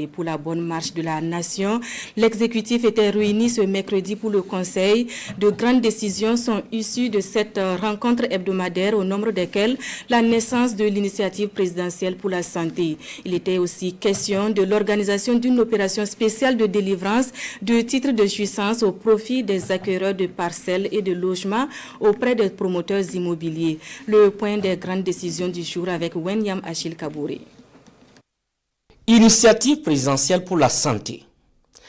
Et pour la bonne marche de la nation, l'exécutif était réuni ce mercredi pour le conseil. De grandes décisions sont issues de cette rencontre hebdomadaire au nombre desquelles la naissance de l'initiative présidentielle pour la santé. Il était aussi question de l'organisation d'une opération spéciale de délivrance de titres de jouissance au profit des acquéreurs de parcelles et de logements auprès des promoteurs immobiliers. Le point des grandes décisions du jour avec Wenyam Achille Kabouré. Initiative présidentielle pour la santé.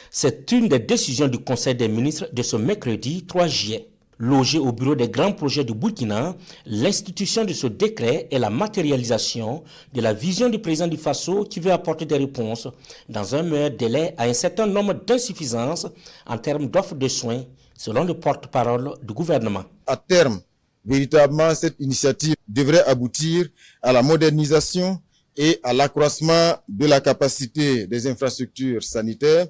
C'est une des décisions du Conseil des ministres de ce mercredi 3 juillet. Logé au bureau des grands projets du Burkina, l'institution de ce décret est la matérialisation de la vision du président du Faso qui veut apporter des réponses dans un meilleur délai à un certain nombre d'insuffisances en termes d'offres de soins, selon le porte-parole du gouvernement. À terme, véritablement, cette initiative devrait aboutir à la modernisation et à l'accroissement de la capacité des infrastructures sanitaires,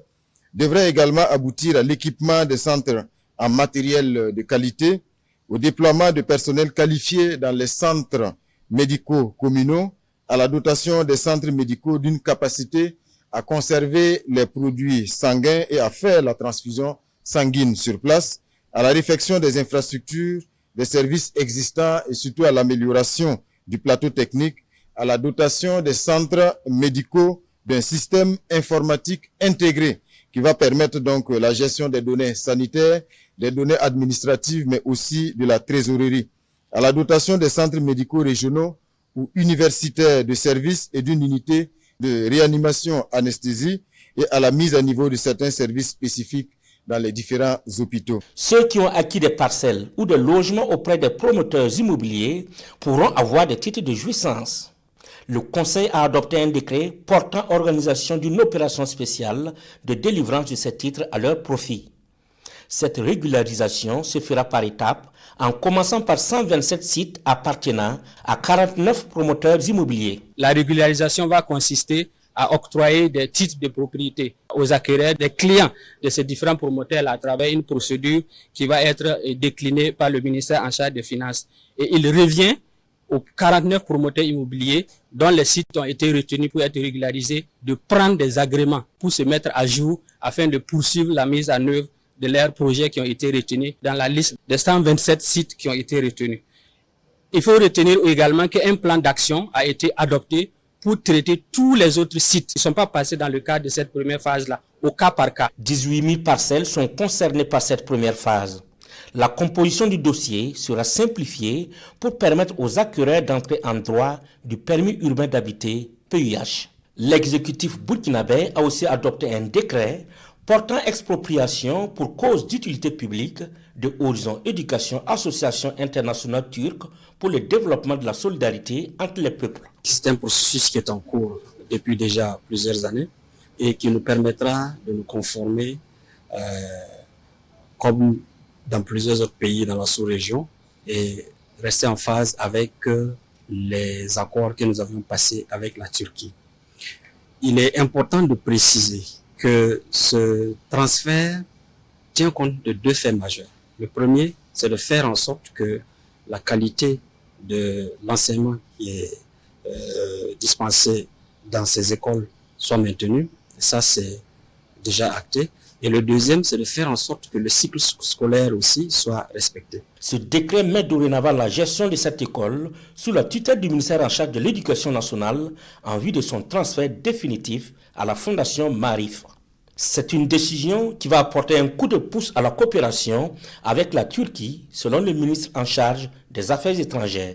devrait également aboutir à l'équipement des centres en matériel de qualité, au déploiement de personnel qualifié dans les centres médicaux communaux, à la dotation des centres médicaux d'une capacité à conserver les produits sanguins et à faire la transfusion sanguine sur place, à la réfection des infrastructures, des services existants et surtout à l'amélioration du plateau technique, à la dotation des centres médicaux d'un système informatique intégré qui va permettre donc la gestion des données sanitaires, des données administratives, mais aussi de la trésorerie, à la dotation des centres médicaux régionaux ou universitaires de services et d'une unité de réanimation anesthésie et à la mise à niveau de certains services spécifiques dans les différents hôpitaux. Ceux qui ont acquis des parcelles ou des logements auprès des promoteurs immobiliers pourront avoir des titres de jouissance. Le Conseil a adopté un décret portant organisation d'une opération spéciale de délivrance de ces titres à leur profit. Cette régularisation se fera par étapes en commençant par 127 sites appartenant à 49 promoteurs immobiliers. La régularisation va consister à octroyer des titres de propriété aux acquéreurs, des clients de ces différents promoteurs à travers une procédure qui va être déclinée par le ministère en charge des Finances. Et il revient aux 49 promoteurs immobiliers dont les sites ont été retenus pour être régularisés de prendre des agréments pour se mettre à jour afin de poursuivre la mise en œuvre de leurs projets qui ont été retenus dans la liste des 127 sites qui ont été retenus. Il faut retenir également qu'un plan d'action a été adopté pour traiter tous les autres sites qui ne sont pas passés dans le cadre de cette première phase-là, au cas par cas. 18 000 parcelles sont concernées par cette première phase. La composition du dossier sera simplifiée pour permettre aux acquéreurs d'entrer en droit du permis urbain d'habiter PUH. L'exécutif burkinabé a aussi adopté un décret portant expropriation pour cause d'utilité publique de Horizon Éducation Association internationale turque pour le développement de la solidarité entre les peuples. C'est un processus qui est en cours depuis déjà plusieurs années et qui nous permettra de nous conformer comme dans plusieurs autres pays dans la sous-région et rester en phase avec les accords que nous avions passés avec la Turquie. Il est important de préciser que ce transfert tient compte de deux faits majeurs. Le premier, c'est de faire en sorte que la qualité de l'enseignement qui est dispensé dans ces écoles soit maintenue. Ça, c'est déjà acté. Et le deuxième, c'est de faire en sorte que le cycle scolaire aussi soit respecté. Ce décret met dorénavant la gestion de cette école sous la tutelle du ministère en charge de l'Éducation nationale en vue de son transfert définitif à la Fondation Marif. C'est une décision qui va apporter un coup de pouce à la coopération avec la Turquie, selon le ministre en charge des Affaires étrangères.